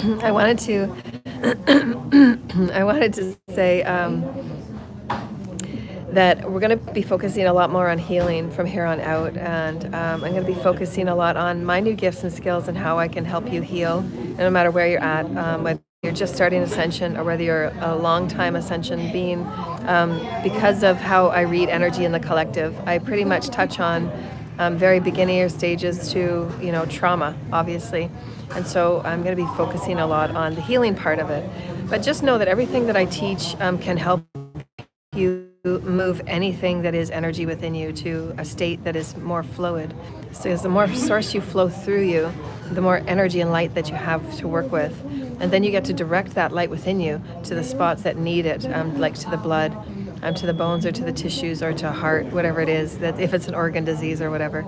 I wanted to I wanted to say that we're going to be focusing a lot more on healing from here on out, and I'm going to be focusing a lot on my new gifts and skills and how I can help you heal, and no matter where you're at, whether you're just starting ascension or whether you're a long time ascension being, because of how I read energy in the collective, I pretty much touch on very beginner stages to trauma, obviously, and so I'm going to be focusing a lot on the healing part of it. But just know that everything that I teach can help you move anything that is energy within you to a state that is more fluid. So as the more source you flow through you, the more energy and light that you have to work with. And then you get to direct that light within you to the spots that need it, like to the blood, to the bones or to the tissues or to heart, whatever it is, that if it's an organ disease or whatever.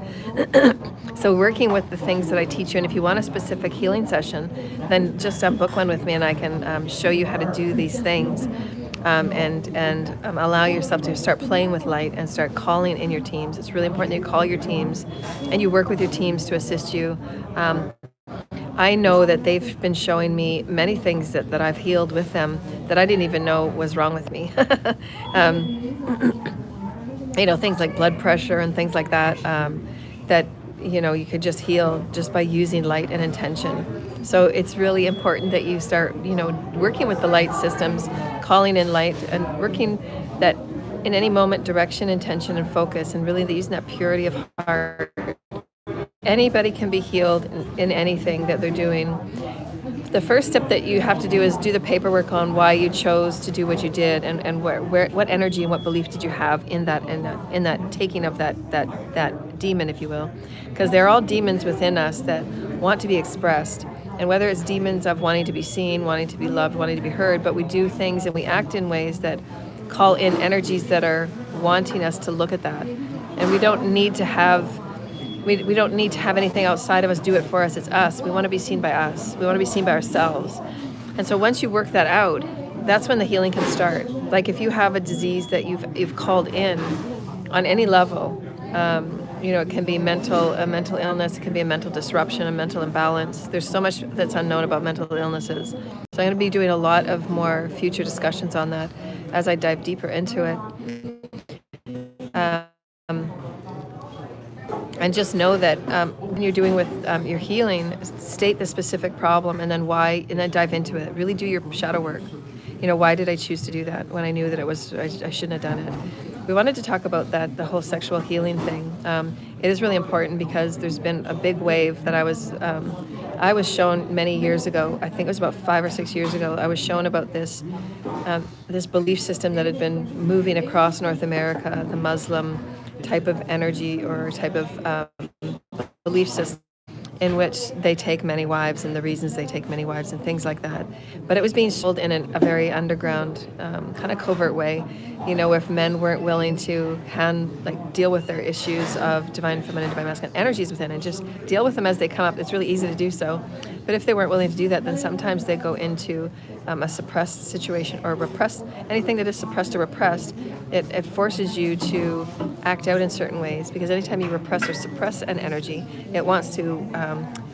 So working with the things that I teach you, and if you want a specific healing session, then just book one with me and I can show you how to do these things. And allow yourself to start playing with light and start calling in your teams. It's really important that you call your teams and you work with your teams to assist you. I know that they've been showing me many things that I've healed with them that I didn't even know was wrong with me. Things like blood pressure and things like that, that you could just heal just by using light and intention. So it's really important that you start working with the light systems, calling in light and working that in any moment, direction, intention, and focus, and really using that purity of heart. Anybody can be healed in anything that they're doing. The first step that you have to do is do the paperwork on why you chose to do what you did, and what energy and what belief did you have in that taking of that demon, if you will, because they're all demons within us that want to be expressed. And whether it's demons of wanting to be seen, wanting to be loved, wanting to be heard, but we do things and we act in ways that call in energies that are wanting us to look at that. And we don't need to have we don't need to have anything outside of us do it for us. It's us. We want to be seen by us. We want to be seen by ourselves. And so once you work that out, that's when the healing can start. Like if you have a disease that you've called in on any level, it can be a mental illness, it can be a mental disruption, a mental imbalance. There's so much that's unknown about mental illnesses. So I'm going to be doing a lot of more future discussions on that as I dive deeper into it. And just know that when you're doing with your healing, state the specific problem and then why, and then dive into it. Really do your shadow work. Why did I choose to do that when I knew that I shouldn't have done it? We wanted to talk about that, the whole sexual healing thing. It is really important because there's been a big wave that I was shown many years ago. I think it was about 5 or 6 years ago. I was shown about this belief system that had been moving across North America, the Muslim type of energy or type of belief system in which they take many wives and the reasons they take many wives and things like that. But it was being sold in a very underground, kind of covert way. If men weren't willing to deal with their issues of divine feminine, divine masculine energies within and just deal with them as they come up, it's really easy to do so. But if they weren't willing to do that, then sometimes they go into a suppressed situation or repressed. Anything that is suppressed or repressed, it forces you to act out in certain ways, because anytime you repress or suppress an energy, it wants to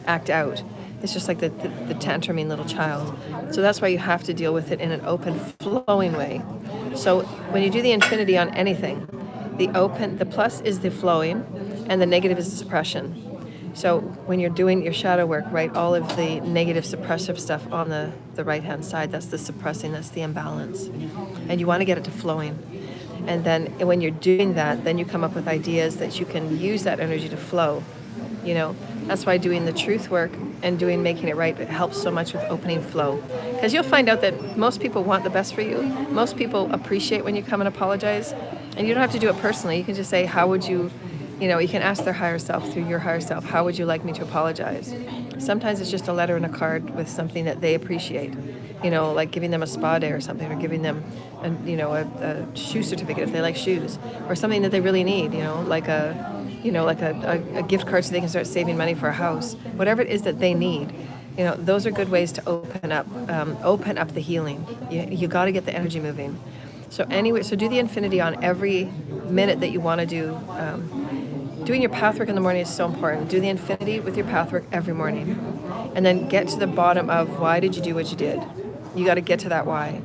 act out. It's just like the tantruming little child. So that's why you have to deal with it in an open, flowing way. So when you do the infinity on anything, the plus is the flowing, and the negative is the suppression. So when you're doing your shadow work, right, all of the negative suppressive stuff on the right-hand side, that's the suppressing, that's the imbalance. And you want to get it to flowing. And then when you're doing that, then you come up with ideas that you can use that energy to flow. That's why doing the truth work and making it right, it helps so much with opening flow. Because you'll find out that most people want the best for you. Most people appreciate when you come and apologize. And you don't have to do it personally. You can just say, how would you, you can ask their higher self through your higher self, how would you like me to apologize? Sometimes it's just a letter and a card with something that they appreciate. Like giving them a spa day or something, or giving them a shoe certificate if they like shoes, or something that they really need, like a gift card so they can start saving money for a house. Whatever it is that they need, those are good ways to open up the healing. You got to get the energy moving. So do the infinity on every minute that you want to do. Doing your pathwork in the morning is so important. Do the infinity with your pathwork every morning. And then get to the bottom of why did you do what you did? You got to get to that why.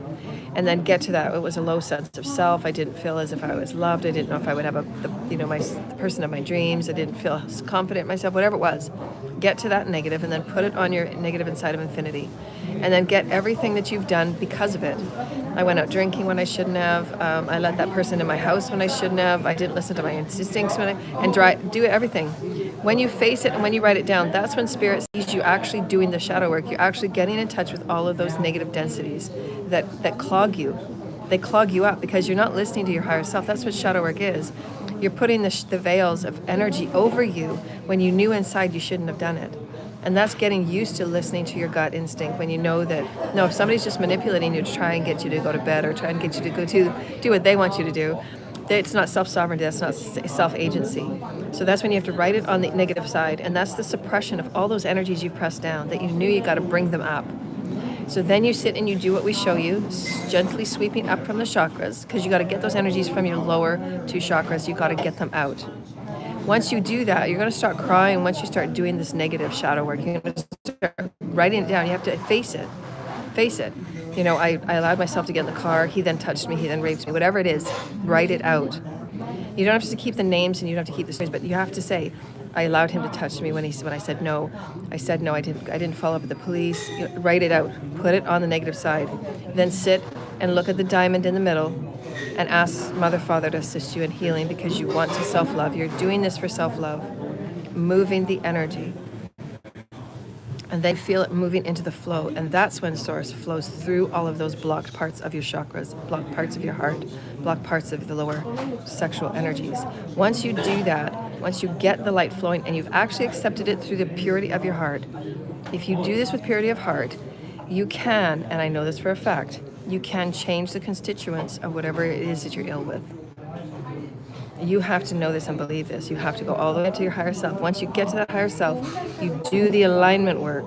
And then get to that. It was a low sense of self. I didn't feel as if I was loved. I didn't know if I would have the person of my dreams. I didn't feel confident in myself, whatever it was. Get to that negative and then put it on your negative inside of infinity. And then get everything that you've done because of it. I went out drinking when I shouldn't have. I let that person in my house when I shouldn't have. I didn't listen to my instincts do everything. When you face it and when you write it down, that's when Spirit sees you actually doing the shadow work. You're actually getting in touch with all of those negative densities that clog you. They clog you up because you're not listening to your higher self. That's what shadow work is. You're putting the veils of energy over you when you knew inside you shouldn't have done it. And that's getting used to listening to your gut instinct when you know that, no, if somebody's just manipulating you to try and get you to go to bed or try and get you to do what they want you to do, it's not self-sovereignty, that's not self-agency. So that's when you have to write it on the negative side, and that's the suppression of all those energies you've pressed down that you knew you got to bring them up. So then you sit and you do what we show you, gently sweeping up from the chakras, because you got to get those energies from your lower two chakras, you got to get them out. Once you do that, you're going to start crying. Once you start doing this negative shadow work, you're going to start writing it down. You have to face it. Face it. I allowed myself to get in the car. He then touched me. He then raped me. Whatever it is, write it out. You don't have to keep the names and you don't have to keep the stories, but you have to say, I allowed him to touch me when I said no. I said no. I didn't follow up with the police. Write it out. Put it on the negative side. Then sit and look at the diamond in the middle and ask Mother, Father to assist you in healing because you want to self-love. You're doing this for self-love, moving the energy. And they feel it moving into the flow. And that's when Source flows through all of those blocked parts of your chakras, blocked parts of your heart, blocked parts of the lower sexual energies. Once you do that, once you get the light flowing and you've actually accepted it through the purity of your heart, if you do this with purity of heart, you can, and I know this for a fact, you can change the constituents of whatever it is that you're ill with. You have to know this and believe this. You have to go all the way to your higher self. Once you get to that higher self, you do the alignment work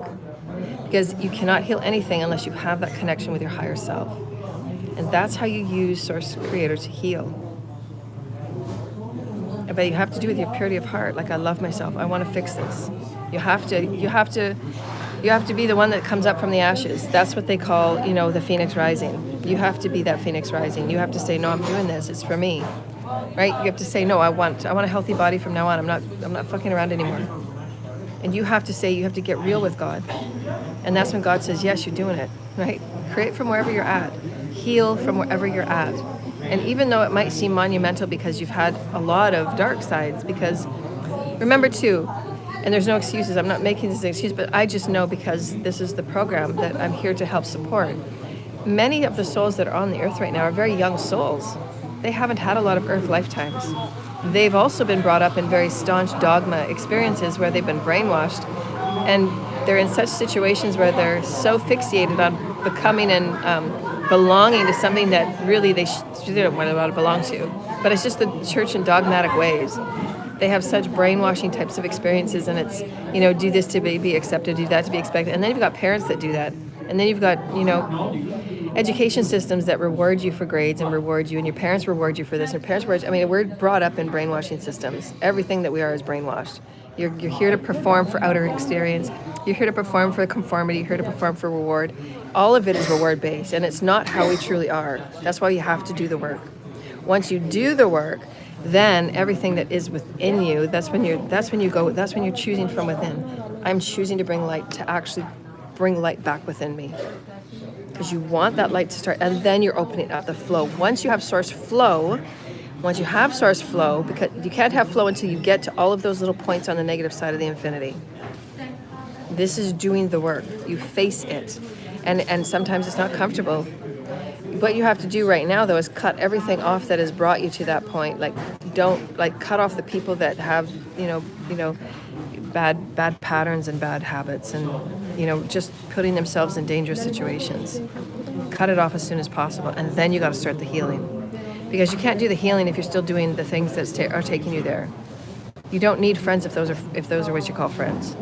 because you cannot heal anything unless you have that connection with your higher self. And that's how you use Source Creator to heal. But you have to do it with your purity of heart. Like, I love myself. I want to fix this. You have to be the one that comes up from the ashes. That's what they call, the phoenix rising. You have to be that phoenix rising. You have to say, no, I'm doing this. It's for me. Right? You have to say, no, I want a healthy body from now on. I'm not fucking around anymore. And you have to say, you have to get real with God. And that's when God says, yes, you're doing it. Right? Create from wherever you're at. Heal from wherever you're at. And even though it might seem monumental because you've had a lot of dark sides, because remember too, and there's no excuses, I'm not making this an excuse, but I just know because this is the program that I'm here to help support. Many of the souls that are on the earth right now are very young souls. They haven't had a lot of earth lifetimes. They've also been brought up in very staunch dogma experiences where they've been brainwashed, and they're in such situations where they're so fixated on becoming and belonging to something that really they don't want to belong to. But it's just the church in dogmatic ways. They have such brainwashing types of experiences, and it's, do this to be accepted, do that to be expected. And then you've got parents that do that. And then you've got, education systems that reward you for grades and reward you, and your parents reward you for this. And parents we're brought up in brainwashing systems. Everything that we are is brainwashed. You're here to perform for outer experience. You're here to perform for conformity. You're here to perform for reward. All of it is reward based, and it's not how we truly are. That's why you have to do the work. Once you do the work, then everything that is within you, that's when you're choosing from within. I'm choosing to bring light, to actually bring light back within me. Because you want that light to start, and then you're opening up the flow. Once you have source flow, because you can't have flow until you get to all of those little points on the negative side of the infinity. This is doing the work. You face it. And sometimes it's not comfortable. What you have to do right now, though, is cut everything off that has brought you to that point. Cut off the people that have, bad patterns and bad habits, and just putting themselves in dangerous situations. Cut it off as soon as possible, and then you got to start the healing, because you can't do the healing if you're still doing the things that are taking you there. You don't need friends if those are what you call friends.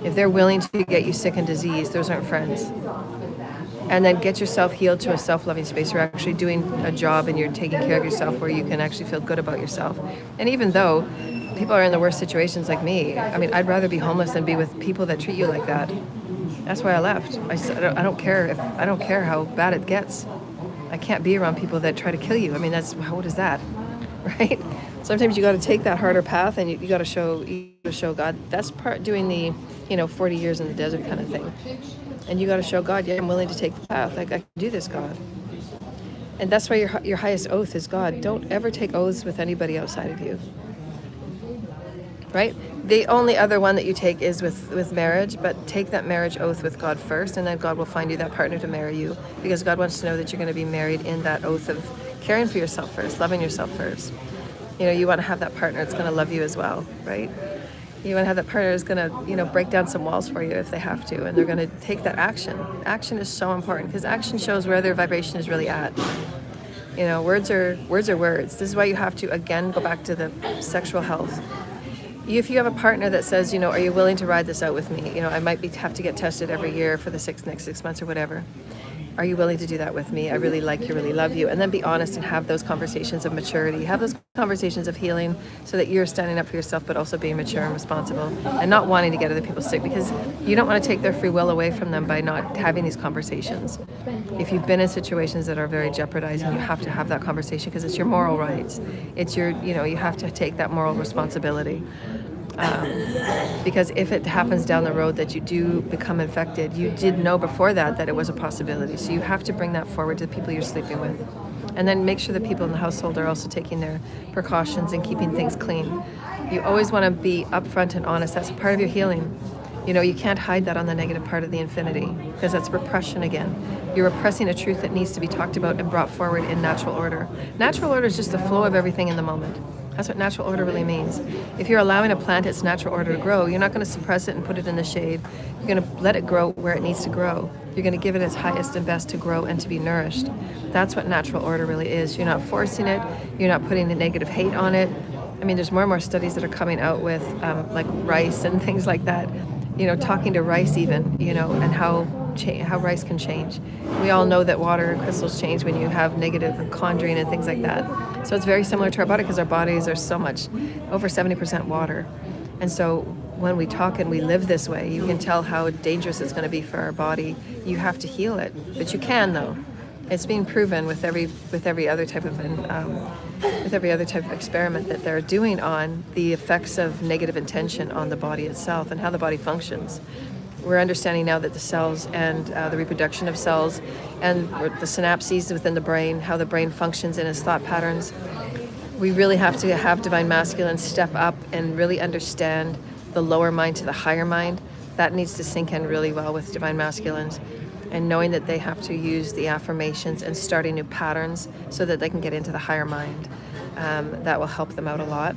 If they're willing to get you sick and diseased, those aren't friends. And then get yourself healed to a self-loving space. You're actually doing a job and you're taking care of yourself where you can actually feel good about yourself. And even though people are in the worst situations like me, I'd rather be homeless than be with people that treat you like that. That's why I left. I said, I don't care how bad it gets. I can't be around people that try to kill you. I mean, what is that, right? Sometimes you got to take that harder path, and you got to show God. That's part doing the, 40 years in the desert kind of thing. And you got to show God, yeah, I'm willing to take the path. Like, I can do this, God. And that's why your highest oath is God. Don't ever take oaths with anybody outside of you. Right? The only other one that you take is with marriage, but take that marriage oath with God first, and then God will find you that partner to marry you, because God wants to know that you're going to be married in that oath of caring for yourself first, loving yourself first. You want to have that partner that's going to love you as well, right? You want to have that partner that's going to, break down some walls for you if they have to, and they're going to take that action. Action is so important, because action shows where their vibration is really at. Words are words. This is why you have to, again, go back to the sexual health. If you have a partner that says, are you willing to ride this out with me? I might have to get tested every year for the next 6 months or whatever. Are you willing to do that with me? I really like you, really love you. And then be honest and have those conversations of maturity. Have those conversations of healing, so that you're standing up for yourself, but also being mature and responsible, and not wanting to get other people sick, because you don't want to take their free will away from them by not having these conversations. If you've been in situations that are very jeopardizing, you have to have that conversation, because it's your moral rights. It's your, you have to take that moral responsibility. Because if it happens down the road that you do become infected, you did know before that it was a possibility. So you have to bring that forward to the people you're sleeping with. And then make sure the people in the household are also taking their precautions and keeping things clean. You always want to be upfront and honest. That's a part of your healing. You can't hide that on the negative part of the infinity, because that's repression again. You're repressing a truth that needs to be talked about and brought forward in natural order. Natural order is just the flow of everything in the moment. That's what natural order really means. If you're allowing a plant its natural order to grow, you're not going to suppress it and put it in the shade. You're going to let it grow where it needs to grow. You're going to give it its highest and best to grow and to be nourished. That's what natural order really is. You're not forcing it. You're not putting a negative hate on it. I mean, there's more and more studies that are coming out with like rice and things like that. Talking to rice even, and how rice can change. We all know that water and crystals change when you have negative conjuring and things like that. So it's very similar to our body, because our bodies are so much, over 70% water. And so when we talk and we live this way, you can tell how dangerous it's going to be for our body. You have to heal it, but you can, though. It's being proven with every other type of experiment that they're doing on the effects of negative intention on the body itself and how the body functions. We're understanding now that the cells and the reproduction of cells and the synapses within the brain, how the brain functions in its thought patterns. We really have to have divine masculine step up and really understand the lower mind to the higher mind. That needs to sink in really well with divine masculines. And knowing that they have to use the affirmations and starting new patterns so that they can get into the higher mind. That will help them out a lot.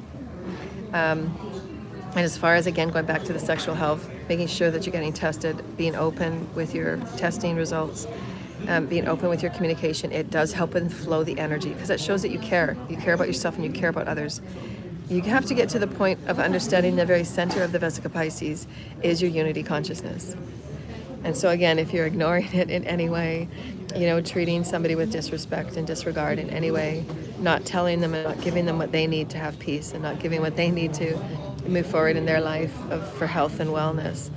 And as far as, again, going back to the sexual health, making sure that you're getting tested, being open with your testing results, being open with your communication, it does help and flow the energy, because it shows that you care. You care about yourself and you care about others. You have to get to the point of understanding the very center of the Vesica Pisces is your unity consciousness. And so again, if you're ignoring it in any way, treating somebody with disrespect and disregard in any way, not telling them and not giving them what they need to have peace, and not giving what they need to move forward in their life for health and wellness,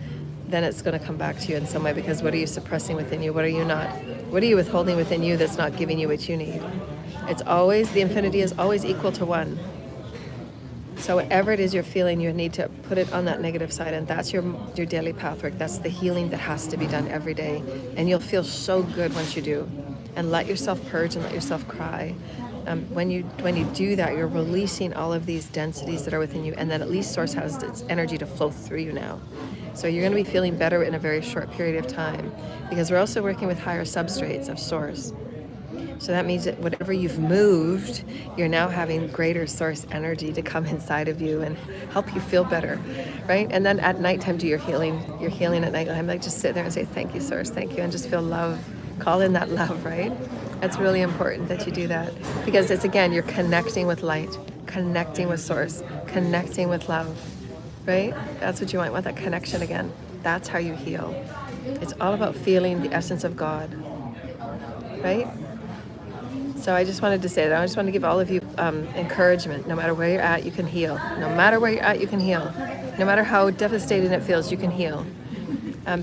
then it's going to come back to you in some way, because what are you suppressing within you? What are you not? What are you withholding within you that's not giving you what you need? The infinity is always equal to 1. So whatever it is you're feeling, you need to put it on that negative side, and that's your daily pathwork. That's the healing that has to be done every day, and you'll feel so good once you do. And let yourself purge and let yourself cry. When you do that, you're releasing all of these densities that are within you, and then at least Source has its energy to flow through you now. So you're going to be feeling better in a very short period of time, because we're also working with higher substrates of Source. So that means that whatever you've moved, you're now having greater Source energy to come inside of you and help you feel better, right? And then at nighttime, do your healing. You're healing at night. I'm like, just sit there and say, thank you, Source, thank you, and just feel love. Call in that love, right? That's really important that you do that, because it's, again, you're connecting with light, connecting with Source, connecting with love, right? That's what you want that connection again. That's how you heal. It's all about feeling the essence of God, right? So I just wanted to say that. I just want to give all of you encouragement. No matter where you're at, you can heal. No matter where you're at, you can heal. No matter how devastating it feels, you can heal.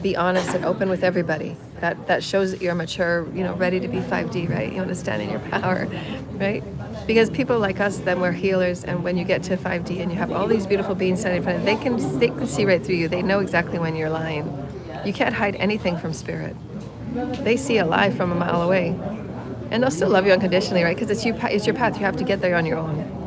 Be honest and open with everybody. That shows that you're mature, ready to be 5D, right? You want to stand in your power, right? Because people like us, then we're healers, and when you get to 5D and you have all these beautiful beings standing in front of you, they can see right through you. They know exactly when you're lying. You can't hide anything from spirit. They see a lie from a mile away, and they'll still love you unconditionally, right? Because it's your path. You have to get there on your own.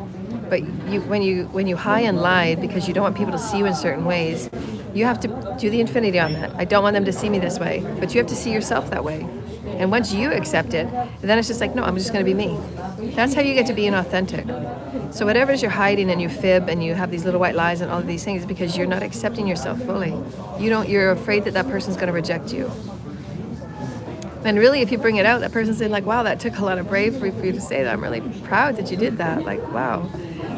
But when you high and lie because you don't want people to see you in certain ways, you have to do the infinity on that. I don't want them to see me this way, but you have to see yourself that way. And once you accept it, then it's just like, no, I'm just going to be me. That's how you get to be inauthentic. So whatever it is you're hiding and you fib and you have these little white lies and all of these things, because you're not accepting yourself fully. You're afraid that person's going to reject you. And really, if you bring it out, that person's saying like, wow, that took a lot of bravery for you to say that. I'm really proud that you did that. Like, wow,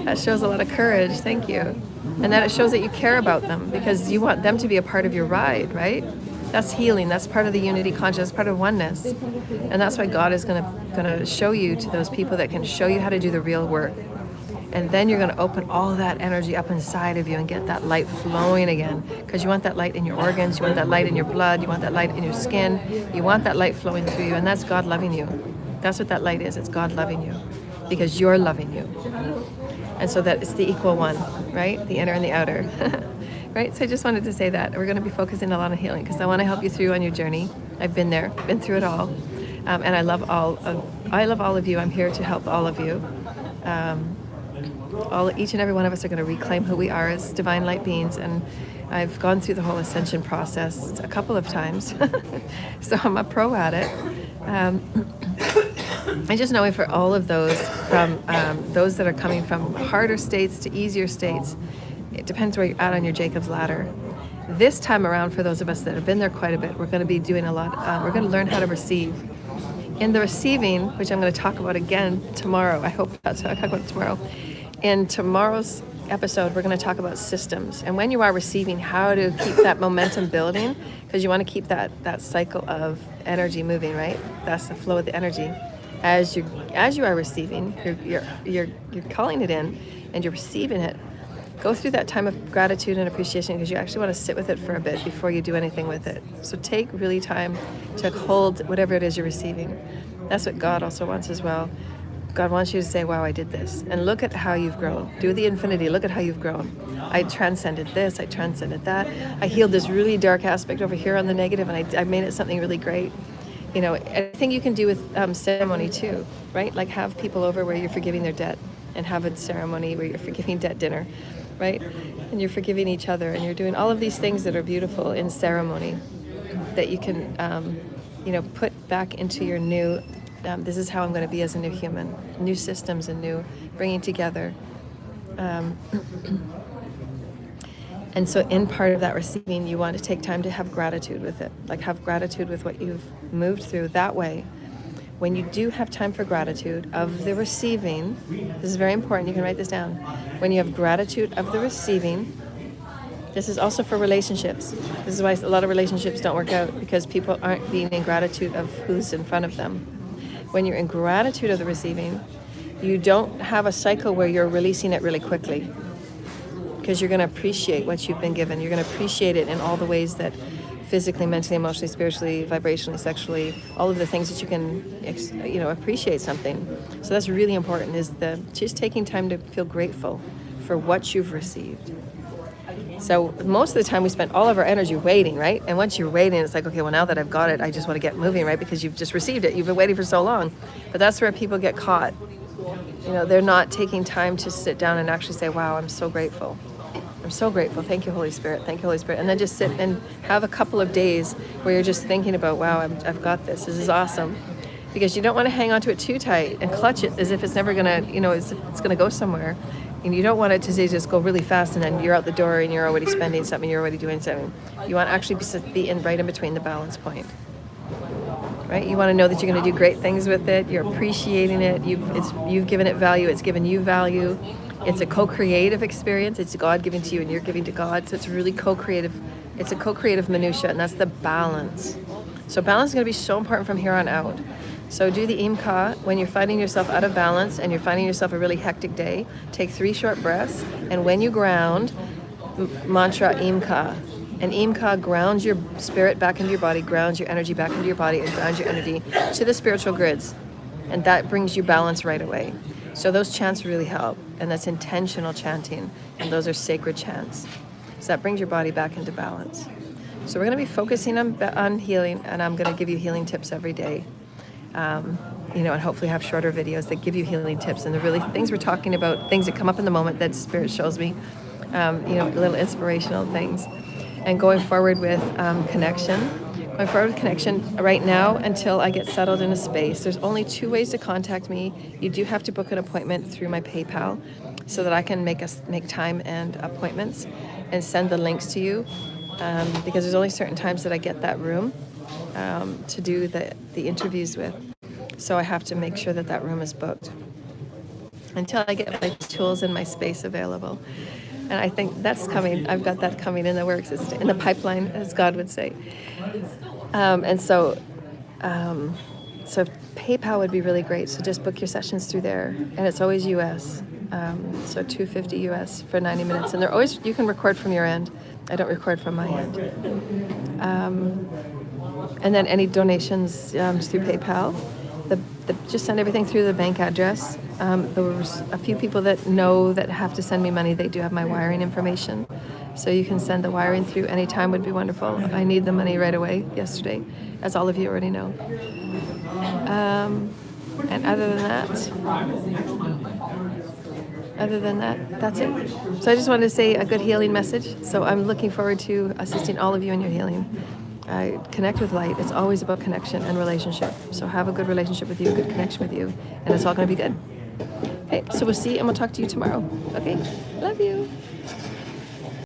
that shows a lot of courage. Thank you. And that it shows that you care about them because you want them to be a part of your ride, right? That's healing. That's part of the unity consciousness, part of oneness. And that's why God is gonna show you to those people that can show you how to do the real work. And then you're going to open all that energy up inside of you and get that light flowing again. Because you want that light in your organs, you want that light in your blood, you want that light in your skin, you want that light flowing through you. And that's God loving you. That's what that light is. It's God loving you. Because you're loving you. And so that it's the equal one, right? The inner and the outer. Right? So I just wanted to say that. We're going to be focusing a lot on healing because I want to help you through on your journey. I've been there, been through it all. And I love all of you. I'm here to help all of you. Each and every one of us are going to reclaim who we are as divine light beings, and I've gone through the whole ascension process a couple of times, so I'm a pro at it. I just know for all of those, from those that are coming from harder states to easier states, it depends where you're at on your Jacob's ladder. This time around, for those of us that have been there quite a bit, we're going to be doing a lot. We're going to learn how to receive. In the receiving, which I'm going to talk about again tomorrow, I hope I'll talk about it tomorrow. In tomorrow's episode, we're going to talk about systems. And when you are receiving, how to keep that momentum building, because you want to keep that cycle of energy moving, right? That's the flow of the energy. As you are receiving, you're calling it in, and you're receiving it. Go through that time of gratitude and appreciation because you actually want to sit with it for a bit before you do anything with it. So take really time to hold whatever it is you're receiving. That's what God also wants as well. God wants you to say, wow, I did this. And look at how you've grown. Do the infinity. Look at how you've grown. I transcended this. I transcended that. I healed this really dark aspect over here on the negative, and I made it something really great. I think you can do with ceremony too, right? Like have people over where you're forgiving their debt and have a ceremony where you're forgiving debt dinner, right? And you're forgiving each other, and you're doing all of these things that are beautiful in ceremony that you can, put back into your new, this is how I'm going to be as a new human, new systems and new bringing together. And so in part of that receiving, you want to take time to have gratitude with it, like have gratitude with what you've moved through that way. When you do have time for gratitude of the receiving, this is very important, you can write this down. When you have gratitude of the receiving, this is also for relationships. This is why a lot of relationships don't work out, because people aren't being in gratitude of who's in front of them. When you're in gratitude of the receiving, you don't have a cycle where you're releasing it really quickly, because you're going to appreciate what you've been given. You're going to appreciate it in all the ways that physically, mentally, emotionally, spiritually, vibrationally, sexually, all of the things that you can, appreciate something. So that's really important, is just taking time to feel grateful for what you've received. So most of the time we spend all of our energy waiting, right? And once you're waiting, it's like, okay, well, now that I've got it, I just want to get moving, right? Because you've just received it. You've been waiting for so long. But that's where people get caught. They're not taking time to sit down and actually say, wow, I'm so grateful. I'm so grateful. Thank you, Holy Spirit. Thank you, Holy Spirit. And then just sit and have a couple of days where you're just thinking about, wow, I've got this. This is awesome. Because you don't want to hang on to it too tight and clutch it as if it's never going to, it's going to go somewhere. And you don't want it to just go really fast and then you're out the door and you're already spending something, you're already doing something. You want to actually be right in between the balance point. Right? You want to know that you're going to do great things with it. You're appreciating it. You've given it value. It's given you value. It's a co-creative experience. It's God giving to you and you're giving to God. So it's really co-creative. It's a co-creative minutia, and that's the balance. So balance is going to be so important from here on out. So do the Imka when you're finding yourself out of balance and you're finding yourself a really hectic day. Take 3 short breaths, and when you ground, mantra Imka. And Imka grounds your spirit back into your body, grounds your energy back into your body, and grounds your energy to the spiritual grids. And that brings you balance right away. So those chants really help. And that's intentional chanting. And those are sacred chants. So that brings your body back into balance. So we're going to be focusing on healing, and I'm going to give you healing tips every day. And hopefully have shorter videos that give you healing tips and the really things we're talking about, things that come up in the moment that Spirit shows me, little inspirational things. And going forward with connection. Going forward with connection right now until I get settled in a space. There's only 2 ways to contact me. You do have to book an appointment through my PayPal so that I can make time and appointments and send the links to you because there's only certain times that I get that room to do the interviews with. So I have to make sure that room is booked until I get my tools and my space available. And I think that's coming. I've got that coming in the works. It's in the pipeline, as God would say. So PayPal would be really great. So just book your sessions through there. And it's always US. So $250 US for 90 minutes. And they're always, you can record from your end. I don't record from my end. And then any donations through PayPal. Just send everything through the bank address. There's a few people that have to send me money. They do have my wiring information. So you can send the wiring through anytime would be wonderful. I need the money right away, yesterday, as all of you already know. And other than that, that's it. So I just wanted to say a good healing message. So I'm looking forward to assisting all of you in your healing. Connect with light. It's always about connection and relationship. So have a good relationship with you, a good connection with you, and it's all going to be good. Okay, so we'll see and we'll talk to you tomorrow. Okay, love you.